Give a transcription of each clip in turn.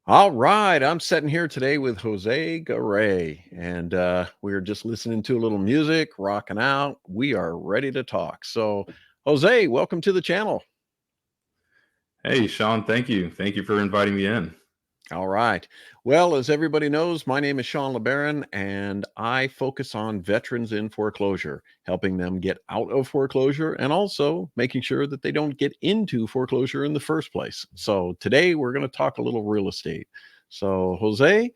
All right, I'm sitting here today with Jose Garay, and we are just listening to a little music, rocking out. We are ready to talk. So, Jose, welcome to the channel. Hey, Sean, thank you. Thank you for inviting me in. All right. Well, as everybody knows, my name is Sean LeBaron, and I focus on veterans in foreclosure, helping them get out of foreclosure and also making sure that they don't get into foreclosure in the first place. So, today we're going to talk a little real estate. So, Jose,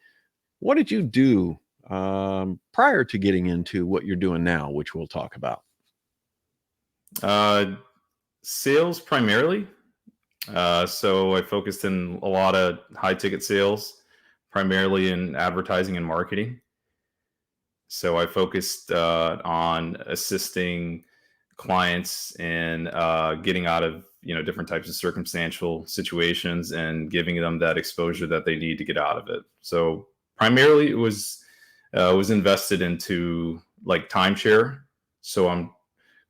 what did you do prior to getting into what you're doing now, which we'll talk about? Uh, Sales primarily. So I focused in a lot of high ticket sales, primarily in advertising and marketing. So I focused on assisting clients in getting out of different types of circumstantial situations and giving them that exposure that they need to get out of it. So primarily it was invested into like timeshare. So I'm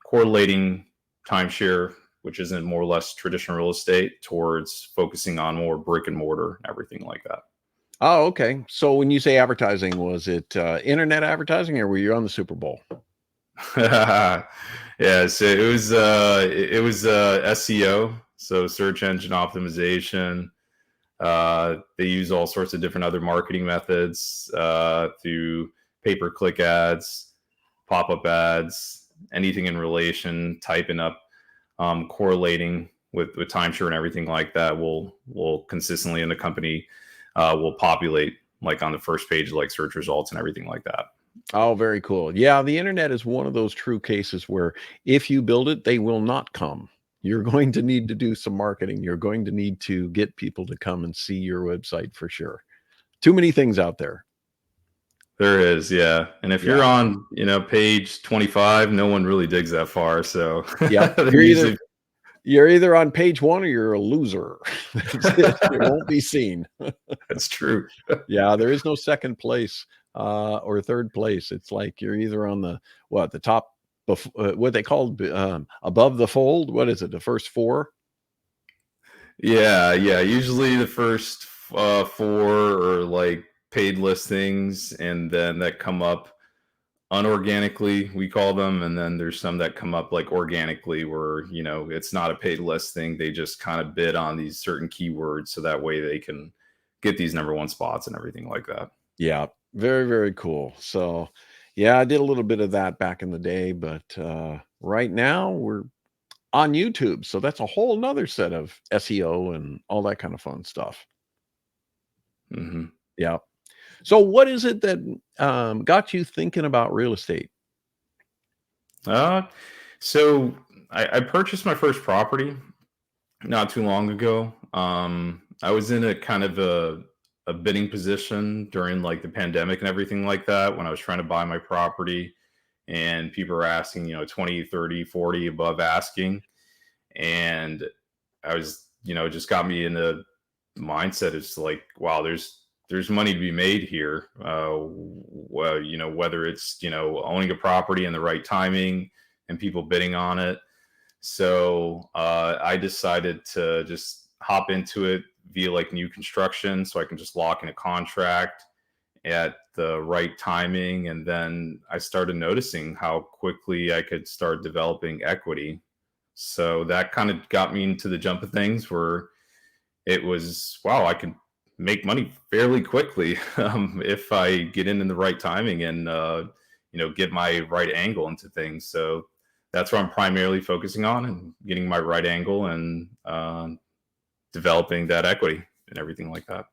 correlating timeshare, which isn't more or less traditional real estate, towards focusing on more brick and mortar and everything like that. Oh, okay. So when you say advertising, was it internet advertising or were you on the Super Bowl? Yeah, so it was SEO, so search engine optimization. They use all sorts of different other marketing methods through pay-per-click ads, pop-up ads, anything in relation, typing up, correlating with timeshare and everything like that will consistently in the company will populate like on the first page, like search results and everything like that. Oh, very cool. Yeah, the internet is one of those true cases where if you build it, they will not come. You're going to need to do some marketing. You're going to need to get people to come and see your website for sure. Too many things out there. There is, yeah. And if Yeah. you're on, page 25, no one really digs that far. So Yep. they're You're either usually you're either on page one or you're a loser. That's it. It won't be seen. that's true. Yeah, there is no second place or third place. It's like you're either on the top, what they called above the fold. What is it? The first four? Yeah. Usually the first four are like paid listings, and then that come up unorganically, we call them. And then there's some that come up like organically, where, it's not a paid listing. They just kind of bid on these certain keywords so that way they can get these number one spots and everything like that. Yeah, very, very cool. So, yeah, I did a little bit of that back in the day, but right now we're on YouTube. So that's a whole nother set of SEO and all that kind of fun stuff. Hmm. Yeah. So, what is it that got you thinking about real estate? Uh, so I purchased my first property not too long ago. I was in a kind of a bidding position during like the pandemic and everything like that when I was trying to buy my property, and people were asking, 20, 30, 40 above asking. And I was, just got me in the mindset. It's like, wow, there's money to be made here. Well, whether it's, owning a property in the right timing and people bidding on it. So I decided to just hop into it via like new construction, so I can just lock in a contract at the right timing. And then I started noticing how quickly I could start developing equity. So that kind of got me into the jump of things, where it was, wow, I can make money fairly quickly if I get in the right timing and get my right angle into things. So that's what I'm primarily focusing on, and getting my right angle and developing that equity and everything like that.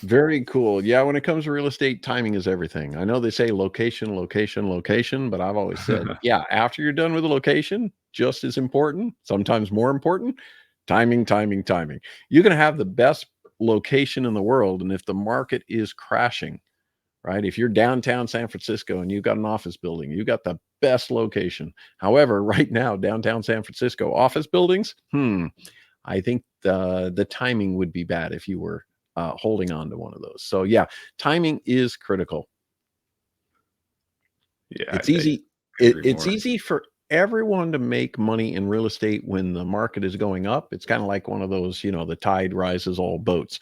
Very cool. Yeah, when it comes to real estate, timing is everything. I know they say location, location, location, but I've always said, yeah, after you're done with the location, just as important, sometimes more important, timing, timing, timing. You can have the best location in the world, and if the market is crashing, right? If you're downtown San Francisco and you've got an office building, you got the best location. However, right now, downtown San Francisco office buildings, I think the timing would be bad if you were holding on to one of those. So yeah, timing is critical. Yeah, It's I easy. agree It's more. easy for everyone to make money in real estate when the market is going up. It's kind of like one of those, the tide rises all boats.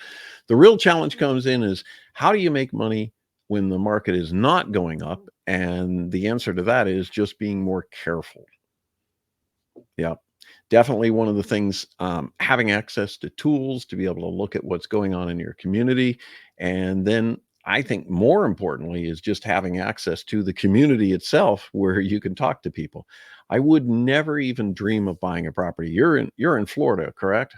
The real challenge comes in is how do you make money when the market is not going up? And the answer to that is just being more careful. Yeah, definitely one of the things, having access to tools to be able to look at what's going on in your community. And then I think more importantly is just having access to the community itself where you can talk to people. I would never even dream of buying a property. You're in Florida, correct?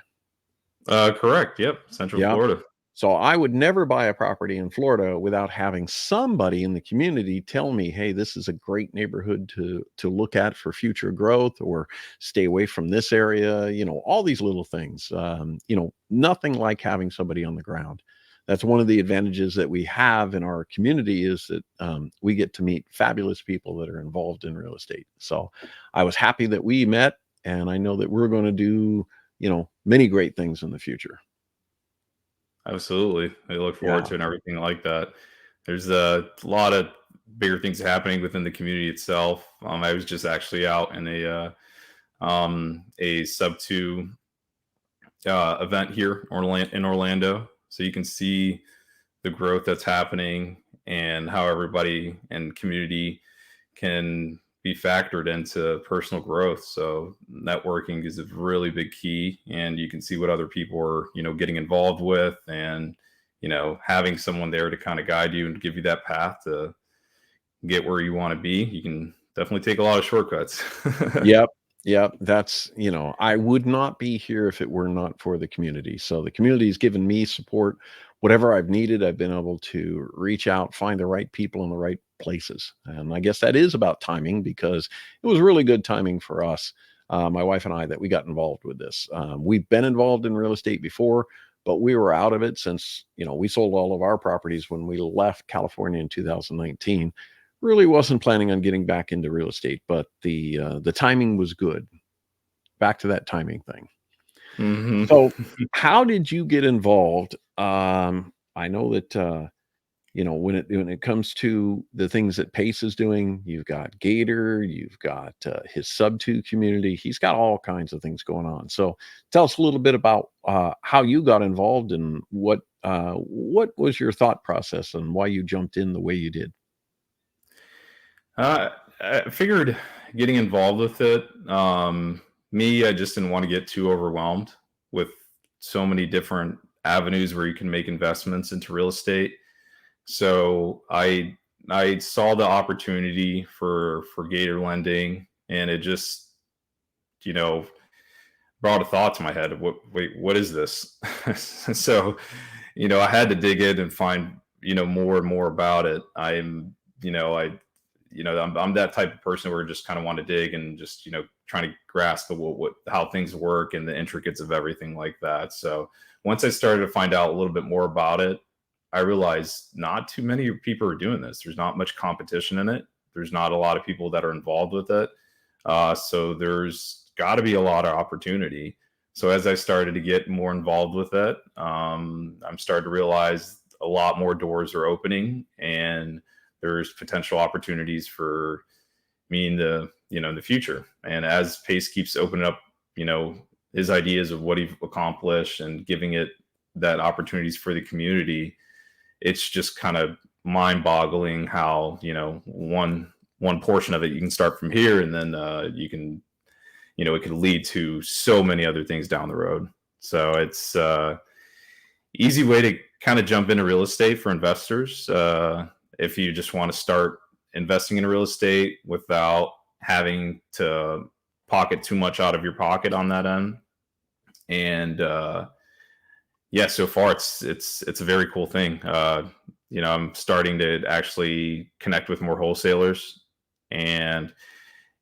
Correct. Yep. Central Yeah. Florida. So I would never buy a property in Florida without having somebody in the community tell me, "Hey, this is a great neighborhood to look at for future growth," or "Stay away from this area." All these little things. Nothing like having somebody on the ground. That's one of the advantages that we have in our community is that we get to meet fabulous people that are involved in real estate. So I was happy that we met, and I know that we're going to do many great things in the future. Absolutely. I look forward Yeah. to it and everything like that. There's a lot of bigger things happening within the community itself. I was just actually out in a sub two event here in Orlando, so you can see the growth that's happening and how everybody and community can be factored into personal growth. So networking is a really big key, and you can see what other people are, getting involved with, and having someone there to kind of guide you and give you that path to get where you want to be. You can definitely take a lot of shortcuts. Yep. Yep. That's, I would not be here if it were not for the community. So the community's given me support. Whatever I've needed, I've been able to reach out, find the right people in the right places. And I guess that is about timing because it was really good timing for us, my wife and I, that we got involved with this. We've been involved in real estate before, but we were out of it since, we sold all of our properties when we left California in 2019. Really wasn't planning on getting back into real estate, but the timing was good. Back to that timing thing. Hmm. So, how did you get involved? I know that when it comes to the things that Pace is doing, you've got Gator, you've got his Sub Two community. He's got all kinds of things going on. So, tell us a little bit about how you got involved and what was your thought process and why you jumped in the way you did. Uh, I figured getting involved with it. I just didn't want to get too overwhelmed with so many different avenues where you can make investments into real estate. So I saw the opportunity for Gator lending, and it just you know brought a thought to my head of what is this? So I had to dig in and find more and more about it. I'm that type of person where I just kind of want to dig and just trying to grasp what how things work and the intricacies of everything like that. So once I started to find out a little bit more about it, I realized not too many people are doing this. There's not much competition in it. There's not a lot of people that are involved with it. So there's got to be a lot of opportunity. So as I started to get more involved with it, I'm starting to realize a lot more doors are opening, and there's potential opportunities for me in the future. And as Pace keeps opening up, his ideas of what he accomplished and giving it that opportunities for the community, it's just kind of mind-boggling how one portion of it you can start from here, and then you can it could lead to so many other things down the road. So it's easy way to kind of jump into real estate for investors if you just want to start investing in real estate without having to pocket too much out of your pocket on that end. And yeah, so far it's a very cool thing. I'm starting to actually connect with more wholesalers, and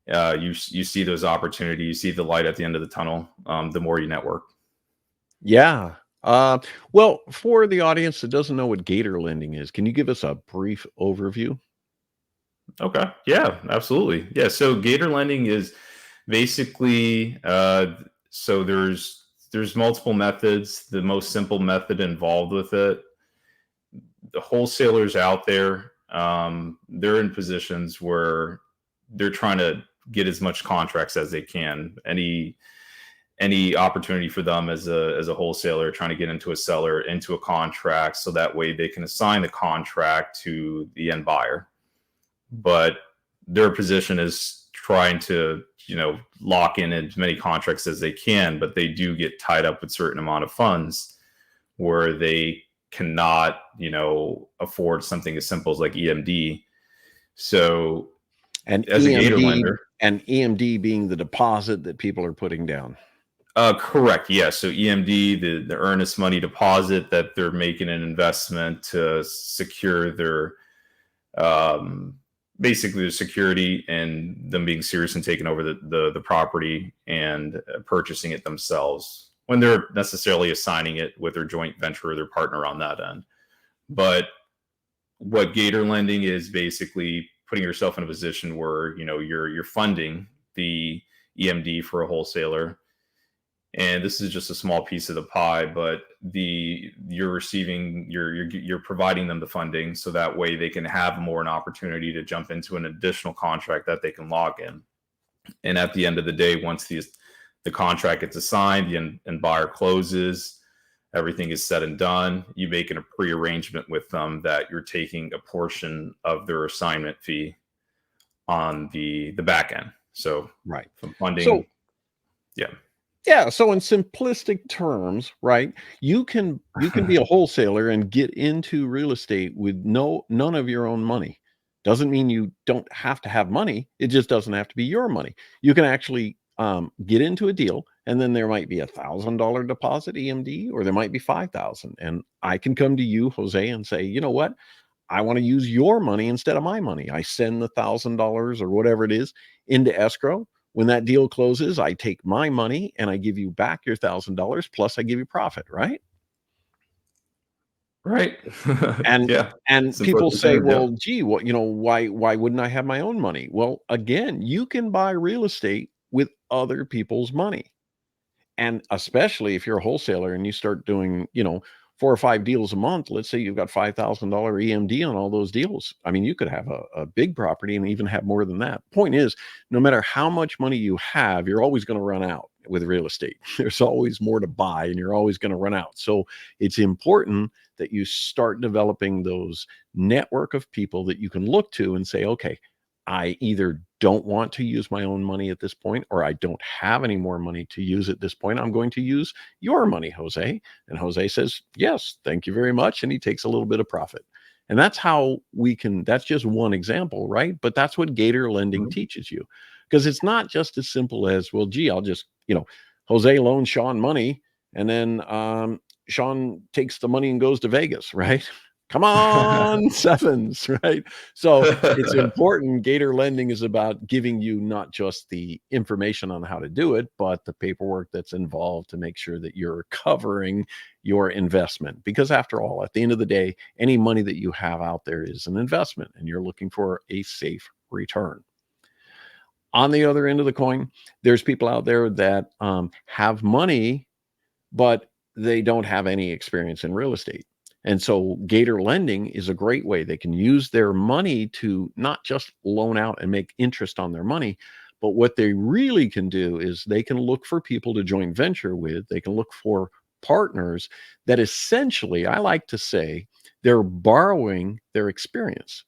you see those opportunities, you see the light at the end of the tunnel. The more you network. Yeah. Well, for the audience that doesn't know what Gator lending is, can you give us a brief overview? Okay, yeah, absolutely, yeah. So Gator lending is basically so there's multiple methods. The most simple method involved with it, the wholesalers out there, they're in positions where they're trying to get as much contracts as they can. Any opportunity for them as a wholesaler trying to get into a seller into a contract, so that way they can assign the contract to the end buyer. But their position is trying to, lock in as many contracts as they can, but they do get tied up with certain amount of funds where they cannot, afford something as simple as like EMD. So And as a Gator EMD lender, and EMD being the deposit that people are putting down. correct. Yeah. So EMD, the earnest money deposit that they're making an investment to secure their, um, basically the security and them being serious and taking over the property and purchasing it themselves when they're necessarily assigning it with their joint venture or their partner on that end. But what Gator lending is basically putting yourself in a position where, you're funding the EMD for a wholesaler, and this is just a small piece of the pie, but you're providing them the funding, so that way they can have more an opportunity to jump into an additional contract that they can lock in. And at the end of the day, once the contract gets assigned and buyer closes, everything is said and done, you make a pre-arrangement with them that you're taking a portion of their assignment fee on the back end. So Right. from funding, So yeah. yeah, so in simplistic terms, right, you can be a wholesaler and get into real estate with none of your own money. Doesn't mean you don't have to have money. It just doesn't have to be your money. You can actually get into a deal, and then there might be $1,000 deposit EMD, or there might be 5,000. And I can come to you, Jose, and say, you know what? I want to use your money instead of my money. I send the $1,000 or whatever it is into escrow. When that deal closes, I take my money and I give you back your $1,000 plus I give you profit, right? Right. And Yeah. and people Simplistic say, terms, yeah. "Well, gee, what, why wouldn't I have my own money?" Well, again, you can buy real estate with other people's money. And especially if you're a wholesaler and you start doing, 4 or 5 deals a month, let's say you've got $5,000 EMD on all those deals. I mean, you could have a big property and even have more than that. Point is, no matter how much money you have, you're always going to run out with real estate. There's always more to buy and you're always going to run out. So it's important that you start developing those network of people that you can look to and say, okay, I either don't want to use my own money at this point, or I don't have any more money to use at this point. I'm going to use your money, Jose. And Jose says, yes, thank you very much. And he takes a little bit of profit. And that's how that's just one example, right? But that's what Gator lending Mhm. teaches you. Because it's not just as simple as, well, gee, I'll just, Jose loans Sean money, and then Sean takes the money and goes to Vegas, right? Come on, sevens, right? So it's important. Gator lending is about giving you not just the information on how to do it, but the paperwork that's involved to make sure that you're covering your investment. Because after all, at the end of the day, any money that you have out there is an investment and you're looking for a safe return. On the other end of the coin, there's people out there that have money, but they don't have any experience in real estate. And so Gator lending is a great way. They can use their money to not just loan out and make interest on their money, but what they really can do is they can look for people to joint venture with. They can look for partners that essentially, I like to say, they're borrowing their experience.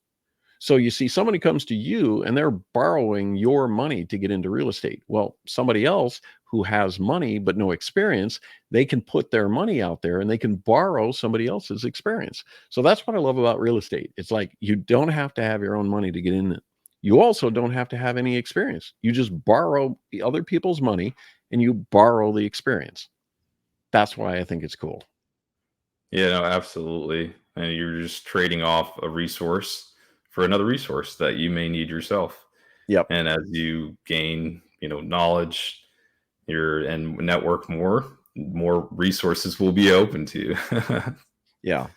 So you see, somebody comes to you and they're borrowing your money to get into real estate. Well, somebody else who has money but no experience, they can put their money out there and they can borrow somebody else's experience. So that's what I love about real estate. It's like you don't have to have your own money to get in it. You also don't have to have any experience. You just borrow the other people's money and you borrow the experience. That's why I think it's cool. Yeah, no, absolutely. And you're just trading off a resource for another resource that you may need yourself. Yep. And as you gain, knowledge, and network more resources will be open to you. Yeah.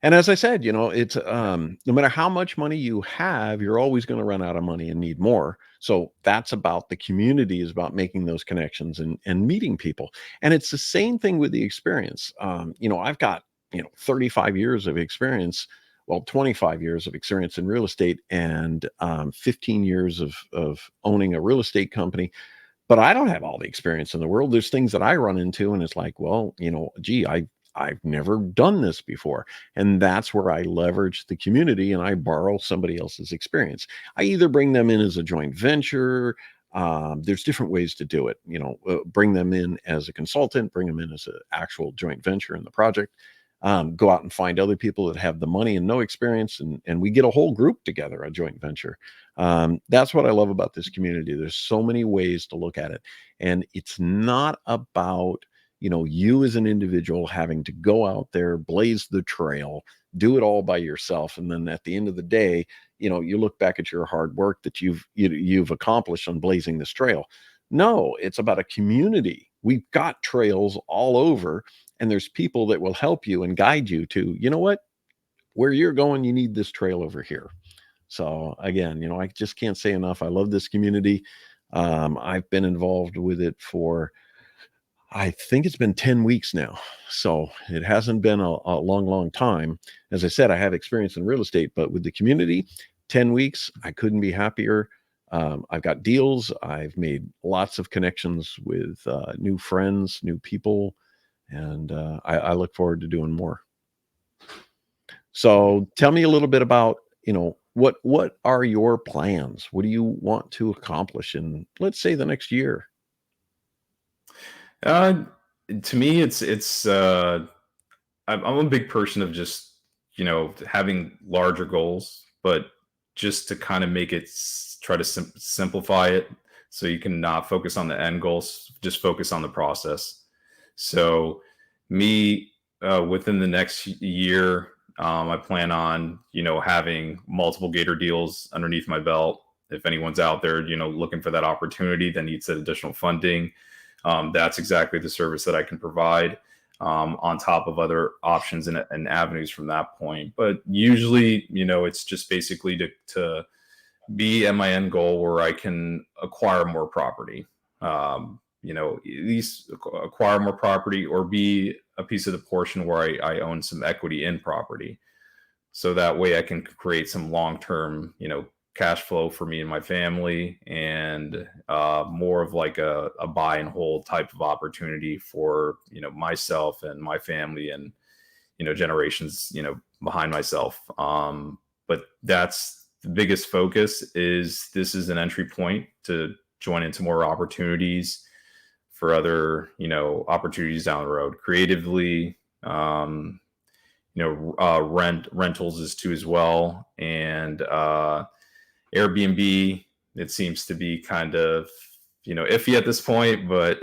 And as I said, it's no matter how much money you have, you're always going to run out of money and need more. So that's about the community, is about making those connections and meeting people. And it's the same thing with the experience. I've got 35 years of experience well, 25 years of experience in real estate and 15 years of owning a real estate company, but I don't have all the experience in the world. There's things that I run into, and it's like, well, gee, I've never done this before. And that's where I leverage the community and I borrow somebody else's experience. I either bring them in as a joint venture. There's different ways to do it. Bring them in as a consultant, bring them in as an actual joint venture in the project. Go out and find other people that have the money and no experience, and we get a whole group together, a joint venture. That's what I love about this community. There's so many ways to look at it, and it's not about you as an individual having to go out there, blaze the trail, do it all by yourself, and then at the end of the day, you look back at your hard work that you've accomplished on blazing this trail. No, it's about a community. We've got trails all over, and there's people that will help you and guide you to, what, where you're going, you need this trail over here. So again, I just can't say enough. I love this community. I've been involved with it for, I think it's been 10 weeks now. So it hasn't been a long, long time. As I said, I have experience in real estate, but with the community, 10 weeks, I couldn't be happier. I've got deals. I've made lots of connections with new friends, new people, and I look forward to doing more. So tell me a little bit about, what are your plans? What do you want to accomplish in, let's say, the next year? Uh, to me, it's I'm a big person of just having larger goals, but just to kind of make it try to simplify it so you can not focus on the end goals, just focus on the process. So me within the next year, I plan on having multiple gator deals underneath my belt. If anyone's out there looking for that opportunity that needs that additional funding, that's exactly the service that I can provide, on top of other options and avenues from that point. But usually, it's just basically to be at my end goal where I can acquire more property. At least acquire more property or be a piece of the portion where I own some equity in property. So that way I can create some long term, cash flow for me and my family, and more of like a buy and hold type of opportunity for myself and my family and generations behind myself. But that's the biggest focus. Is this is an entry point to join into more opportunities for other opportunities down the road creatively. Rentals is too as well, and Airbnb, it seems to be kind of, iffy at this point, but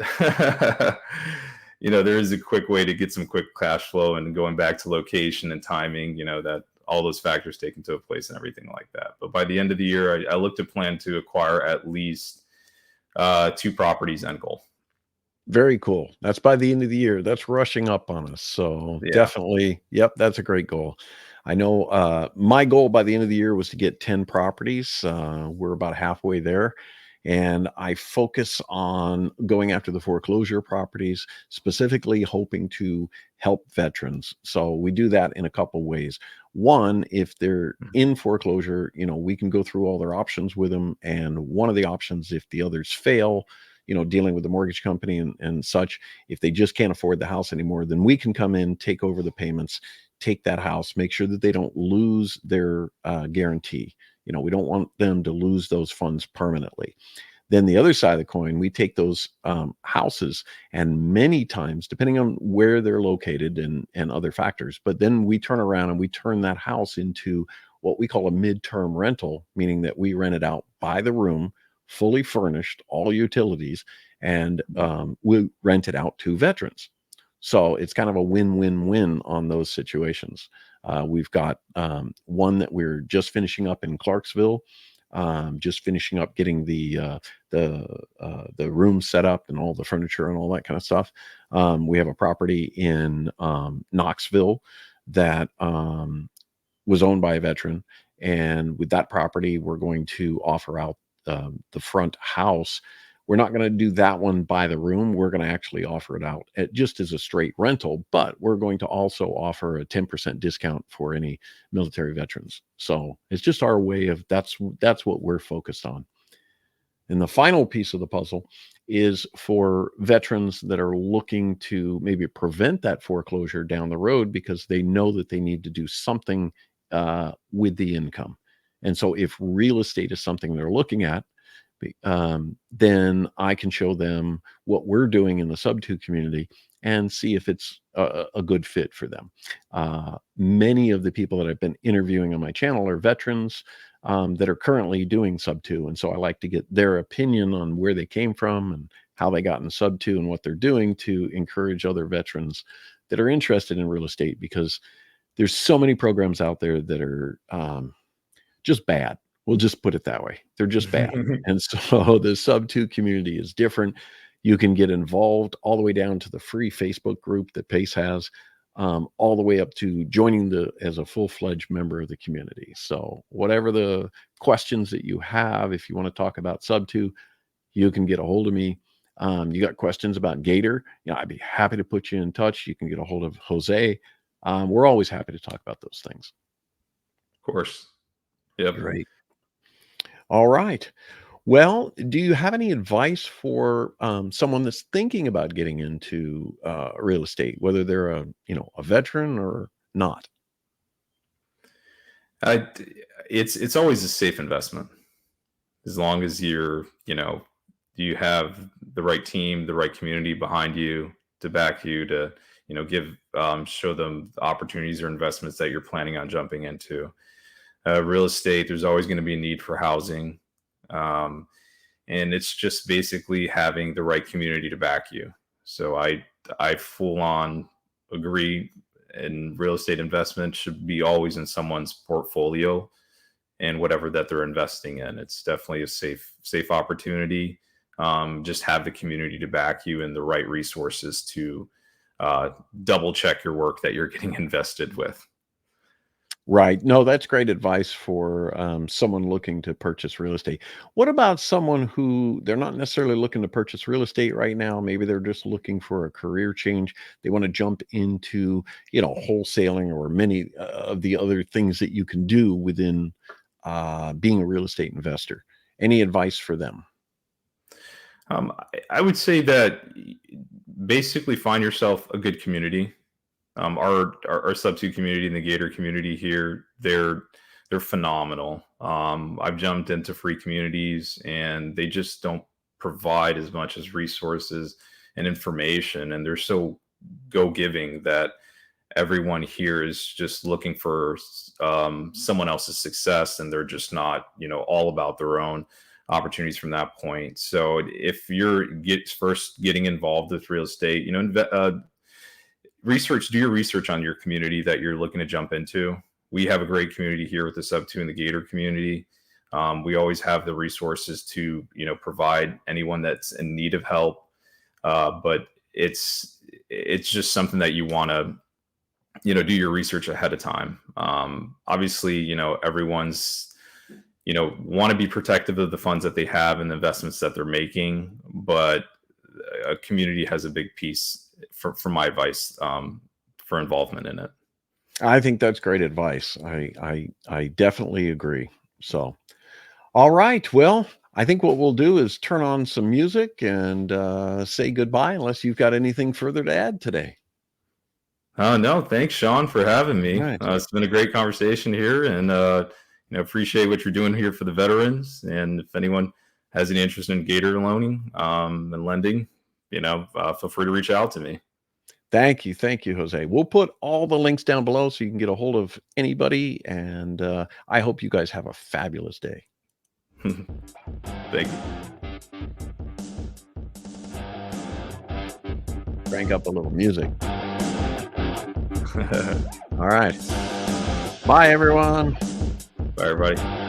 there is a quick way to get some quick cash flow, and going back to location and timing, that all those factors take into place and everything like that. But by the end of the year, I look to plan to acquire at least 2 properties end goal. Very cool. That's by the end of the year. That's rushing up on us. So Yeah. definitely, yep, that's a great goal. I know my goal by the end of the year was to get 10 properties. We're about halfway there. And I focus on going after the foreclosure properties, specifically hoping to help veterans. So we do that in a couple ways. One, if they're in foreclosure, we can go through all their options with them. And one of the options, if the others fail, dealing with the mortgage company and such, if they just can't afford the house anymore, then we can come in, take over the payments, take that house, make sure that they don't lose their guarantee. We don't want them to lose those funds permanently. Then the other side of the coin, we take those houses, and many times, depending on where they're located and other factors, but then we turn around and we turn that house into what we call a midterm rental, meaning that we rent it out by the room, fully furnished, all utilities, and we rent it out to veterans. So it's kind of a win-win-win on those situations. We've got one that we're just finishing up in Clarksville, just finishing up getting the room set up and all the furniture and all that kind of stuff. We have a property in Knoxville that was owned by a veteran, and with that property, we're going to offer out the front house. we're not going to do that one by the room. We're going to actually offer it out just as a straight rental, but we're going to also offer a 10% discount for any military veterans. So it's just our way of that's what we're focused on. And the final piece of the puzzle is for veterans that are looking to maybe prevent that foreclosure down the road because they know that they need to do something with the income. And so if real estate is something they're looking at, then I can show them what we're doing in the sub-2 community and see if it's a good fit for them. Many of the people that I've been interviewing on my channel are veterans that are currently doing sub-2. And so I like to get their opinion on where they came from and how they got in sub-2 and what they're doing to encourage other veterans that are interested in real estate, because there's so many programs out there that are just bad. We'll just put it that way. They're just bad. And so the sub-2 community is different. You can get involved all the way down to the free Facebook group that PACE has, all the way up to joining as a full-fledged member of the community. So whatever the questions that you have, if you want to talk about sub-2, you can get a hold of me. You got questions about Gator, I'd be happy to put you in touch. You can get a hold of Jose. We're always happy to talk about those things. Of course. Yep. Great. All right. Well, do you have any advice for someone that's thinking about getting into real estate, whether they're a veteran or not? It's always a safe investment as long as you have the right team, the right community behind you to back you to give show them the opportunities or investments that you're planning on jumping into. Real estate, there's always going to be a need for housing. And it's just basically having the right community to back you. So I full on agree, and real estate investment should be always in someone's portfolio and whatever that they're investing in. It's definitely a safe opportunity. Just have the community to back you and the right resources to double check your work that you're getting invested with. Right. No, that's great advice for someone looking to purchase real estate. What about someone who they're not necessarily looking to purchase real estate right now? Maybe they're just looking for a career change. They want to jump into, wholesaling or many of the other things that you can do within being a real estate investor. Any advice for them? I would say that basically find yourself a good community. Our sub-2 community and the Gator community here, they're phenomenal. I've jumped into free communities and they just don't provide as much as resources and information, and they're so go-giving that everyone here is just looking for someone else's success, and they're just not all about their own opportunities from that point. So if you're first getting involved with real estate, do your research on your community that you're looking to jump into. We have a great community here with the sub-2 and the Gator community. We always have the resources to provide anyone that's in need of help, but it's just something that you want to do your research ahead of time. Obviously, everyone's want to be protective of the funds that they have and the investments that they're making, but a community has a big piece for my advice for involvement in it. I think that's great advice. I definitely agree. So, all right. Well, I think what we'll do is turn on some music and say goodbye, unless you've got anything further to add today. No, thanks, Sean, for having me. Right. It's been a great conversation here, and appreciate what you're doing here for the veterans. And if anyone has any interest in Gator loaning and lending, feel free to reach out to me. Thank you, Jose. We'll put all the links down below so you can get a hold of anybody, and I hope you guys have a fabulous day. Thank you. Crank up a little music. All right. Bye, everyone. Bye, everybody.